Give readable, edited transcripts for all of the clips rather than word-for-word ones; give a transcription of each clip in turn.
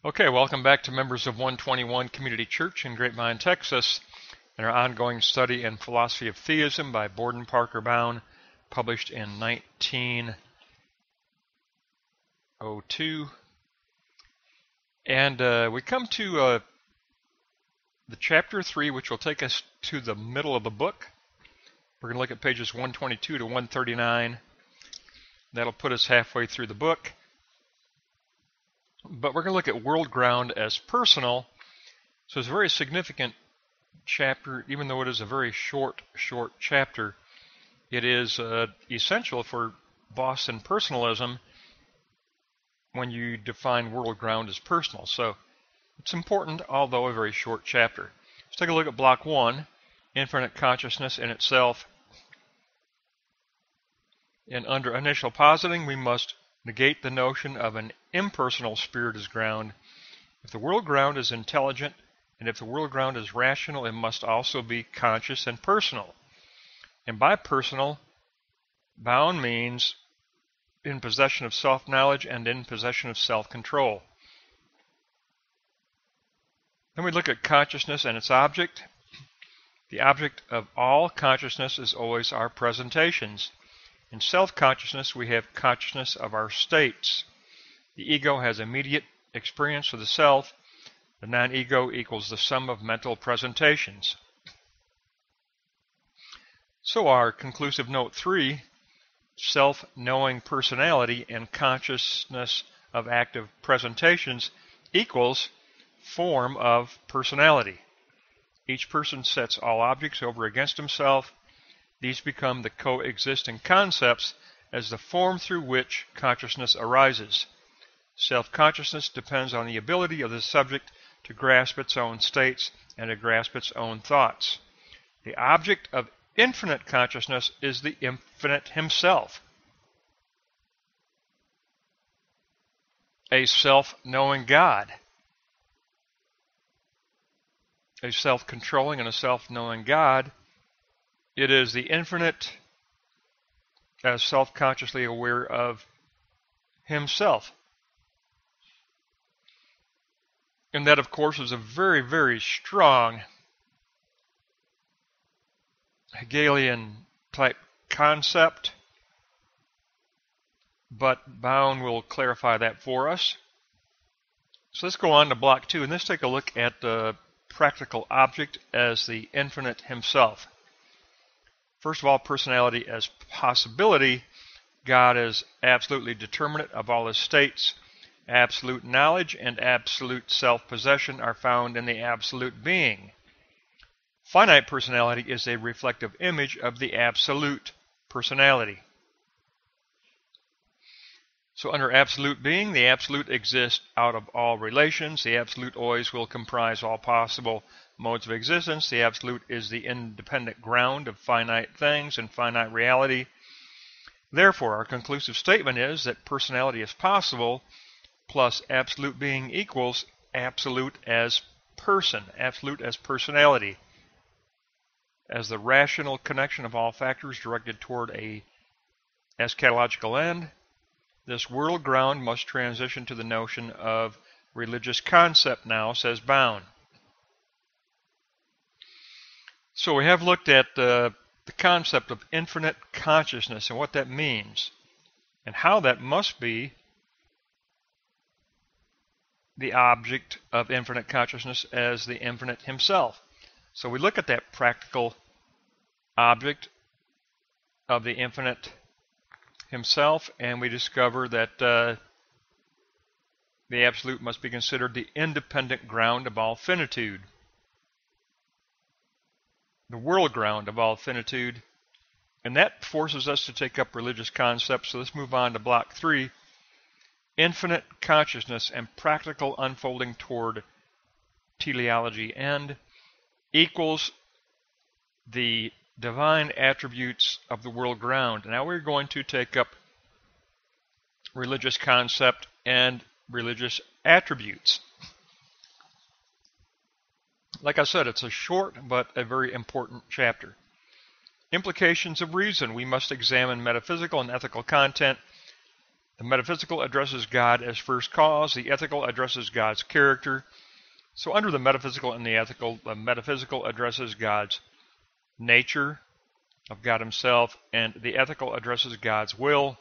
Okay, welcome back to members of 121 Community Church in Grapevine, Texas, and our ongoing study in Philosophy of Theism by Borden Parker Bowne, published in 1902. And we come to the chapter 3, which will take us to the middle of the book. We're going to look at pages 122 to 139. That'll put us halfway through the book. But we're going to look at world ground as personal. So it's a very significant chapter, even though it is a very short chapter. It is essential for Boston personalism when you define world ground as personal. So it's important, although a very short chapter. Let's take a look at block 1, infinite consciousness in itself. And under initial positing, we must negate the notion of an impersonal spirit as ground. If the world ground is intelligent, and if the world ground is rational, it must also be conscious and personal. And by personal, Bowne means in possession of self-knowledge and in possession of self-control. Then we look at consciousness and its object. The object of all consciousness is always our presentations. In self-consciousness, we have consciousness of our states. The ego has immediate experience of the self. The non-ego equals the sum of mental presentations. So our conclusive note 3, self-knowing personality and consciousness of active presentations equals form of personality. Each person sets all objects over against himself. These become the coexisting concepts as the form through which consciousness arises. Self-consciousness depends on the ability of the subject to grasp its own states and to grasp its own thoughts. The object of infinite consciousness is the infinite himself, a self-knowing God, a self-controlling and a self-knowing God. It is the infinite as self-consciously aware of himself. And that, of course, is a very, very strong Hegelian type concept, but Bowne will clarify that for us. So let's go on to block 2, and let's take a look at the practical object as the infinite himself. First of all, personality as possibility. God is absolutely determinate of all his states. Absolute knowledge and absolute self-possession are found in the absolute being. Finite personality is a reflective image of the absolute personality. So under absolute being, the absolute exists out of all relations. The absolute always will comprise all possible modes of existence. The absolute is the independent ground of finite things and finite reality. Therefore, our conclusive statement is that personality is possible plus absolute being equals absolute as person, absolute as personality, as the rational connection of all factors directed toward a eschatological end. This world ground must transition to the notion of religious concept now, says Bowne. So we have looked at the concept of infinite consciousness and what that means, and how that must be the object of infinite consciousness as the infinite himself. So we look at that practical object of the infinite himself, and we discover that the absolute must be considered the independent ground of all finitude, the world ground of all finitude, and that forces us to take up religious concepts. So let's move on to block 3, infinite consciousness and practical unfolding toward teleology end equals the divine attributes of the world ground. Now we're going to take up religious concept and religious attributes. Like I said, it's a short but a very important chapter. Implications of reason. We must examine metaphysical and ethical content The metaphysical addresses God as first cause. The ethical addresses God's character. So under the metaphysical and the ethical, the metaphysical addresses God's nature of God himself, and the ethical addresses God's will.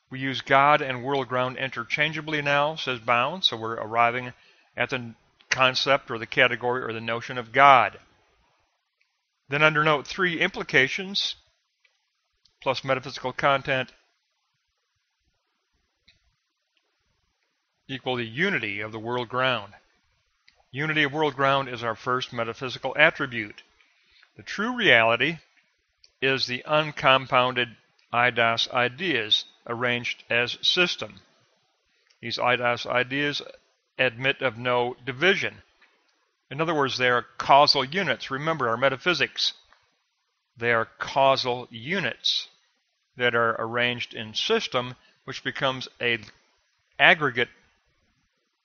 We use God and world ground interchangeably now, says Bowne, so we're arriving at the concept or the category or the notion of God. Then under note 3, implications plus metaphysical content equal the unity of the world ground. Unity of world ground is our first metaphysical attribute. The true reality is the uncompounded eidos ideas arranged as system. These eidos ideas admit of no division. In other words, they are causal units. Remember our metaphysics. They are causal units that are arranged in system, which becomes an aggregate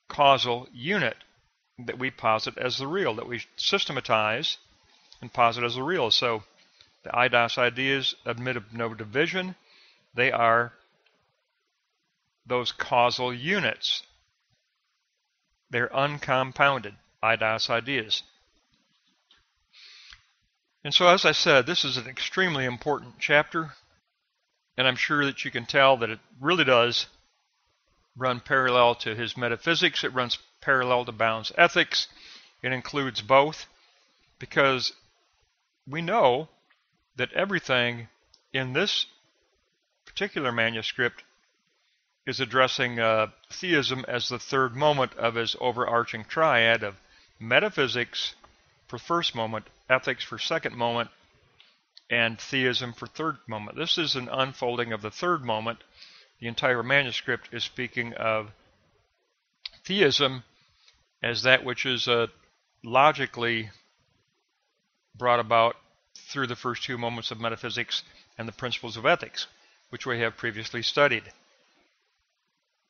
causal unit that we posit as the real, that we systematize and posit as the real. So the eidos ideas admit of no division. They are those causal units. They're uncompounded eidos ideas. And so, as I said, this is an extremely important chapter, and I'm sure that you can tell that it really does run parallel to his metaphysics. It runs parallel to Bowne's ethics. It includes both, because we know that everything in this particular manuscript is addressing theism as the third moment of his overarching triad of metaphysics for first moment, ethics for second moment, and theism for third moment. This is an unfolding of the third moment. The entire manuscript is speaking of theism as that which is logically brought about through the first two moments of metaphysics and the principles of ethics, which we have previously studied.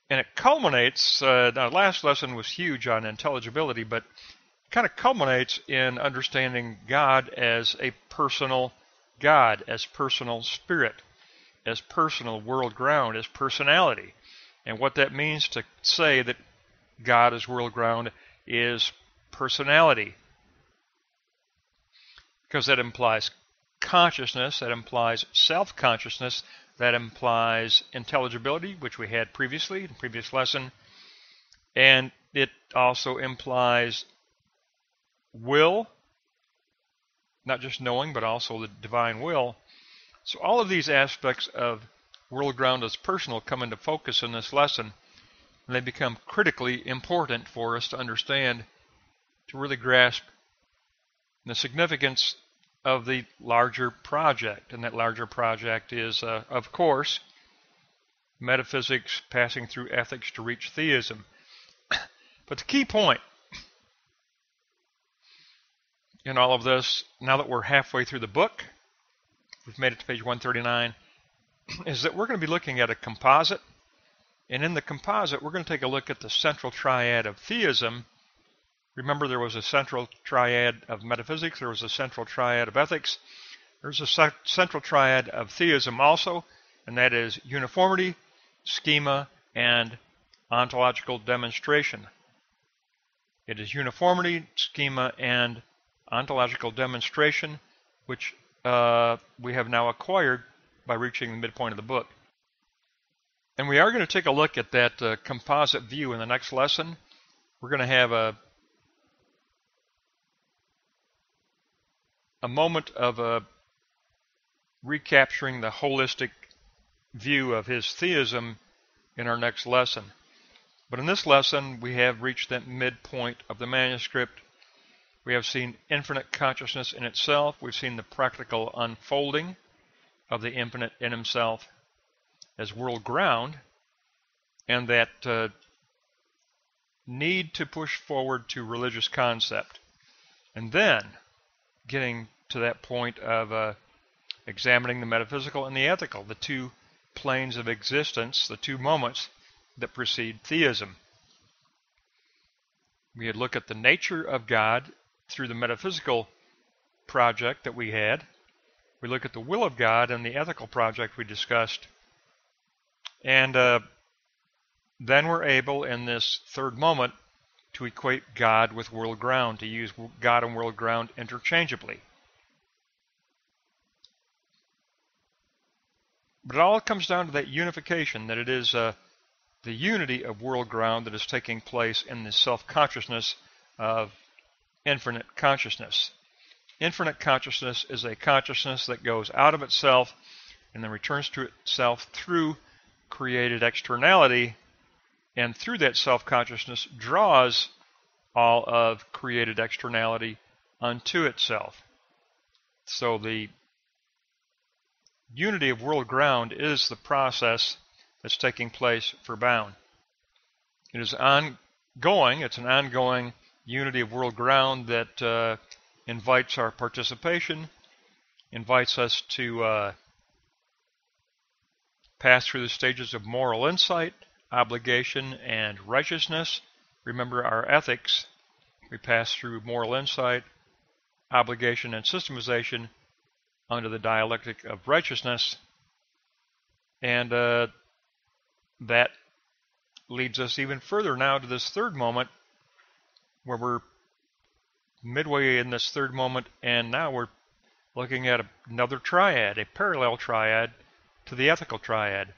And it culminates, our last lesson was huge on intelligibility, but it kind of culminates in understanding God as a personal God, as personal spirit, as personal world ground, as personality. And what that means to say that God as world ground is personality. Because that implies consciousness, that implies self-consciousness, that implies intelligibility, which we had previously in the previous lesson, and it also implies will, not just knowing, but also the divine will. So all of these aspects of world ground as personal come into focus in this lesson, and they become critically important for us to understand, to really grasp the significance of the larger project. And that larger project is, of course, metaphysics passing through ethics to reach theism. But the key point in all of this, now that we're halfway through the book, we've made it to page 139, is that we're going to be looking at a composite. And in the composite, we're going to take a look at the central triad of theism. Remember, there was a central triad of metaphysics, there was a central triad of ethics, there's a central triad of theism also, and that is uniformity, schema, and ontological demonstration. It is uniformity, schema, and ontological demonstration, which we have now acquired by reaching the midpoint of the book. And we are going to take a look at that composite view in the next lesson. We're going to have a moment of recapturing the holistic view of his theism in our next lesson. But in this lesson, we have reached that midpoint of the manuscript. We have seen infinite consciousness in itself. We've seen the practical unfolding of the infinite in himself as world ground, and that need to push forward to religious concept. And then getting to that point of examining the metaphysical and the ethical, the two planes of existence, the two moments that precede theism. We had looked at the nature of God through the metaphysical project that we had. We look at the will of God and the ethical project we discussed. And then we're able in this third moment to equate God with world ground, to use God and world ground interchangeably. But it all comes down to that unification, that it is the unity of world ground that is taking place in the self-consciousness of infinite consciousness. Infinite consciousness is a consciousness that goes out of itself and then returns to itself through created externality, and through that self-consciousness draws all of created externality unto itself. So the unity of world ground is the process that's taking place for Bowne. It is ongoing. It's an ongoing unity of world ground that invites our participation, invites us to pass through the stages of moral insight, obligation, and righteousness. Remember our ethics. We pass through moral insight, obligation, and systemization under the dialectic of righteousness. And that leads us even further now to this third moment, where we're midway in this third moment, and now we're looking at another triad, a parallel triad to the ethical triad.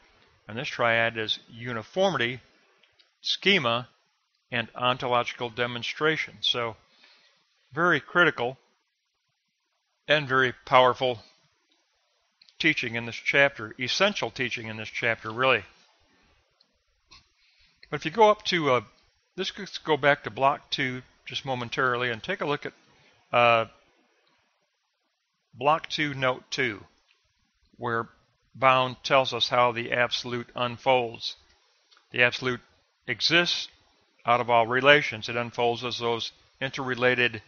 And this triad is uniformity, schema, and ontological demonstration. So very critical and very powerful teaching in this chapter, essential teaching in this chapter, really. But if you go up to, let's go back to Block 2 just momentarily and take a look at Block 2, Note 2, where Bowne tells us how the Absolute unfolds. The Absolute exists out of all relations. It unfolds as those interrelated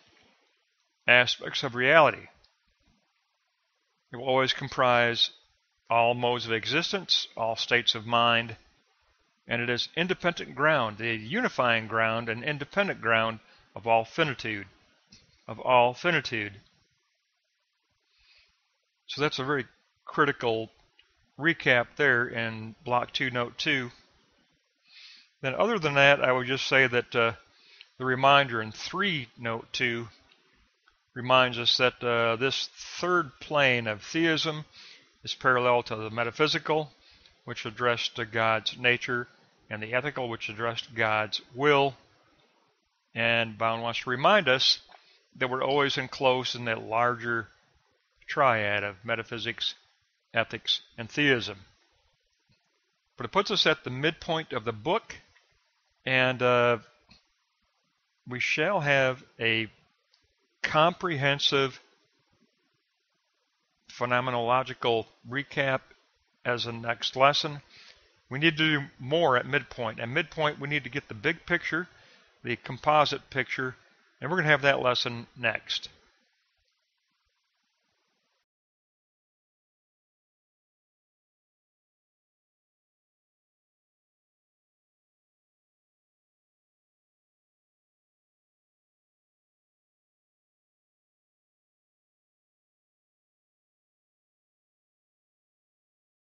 aspects of reality. It will always comprise all modes of existence, all states of mind, and it is independent ground, the unifying ground and independent ground of all finitude, So that's a very critical recap there in Block 2, Note 2. Then other than that, I would just say that the reminder in 3, Note 2 reminds us that this third plane of theism is parallel to the metaphysical, which addressed to God's nature, and the ethical, which addressed God's will. And Bowne wants to remind us that we're always enclosed in that larger triad of metaphysics, ethics, and theism. But it puts us at the midpoint of the book, and we shall have a comprehensive phenomenological recap as a next lesson. We need to do more at midpoint. At midpoint, we need to get the big picture, the composite picture, and we're going to have that lesson next.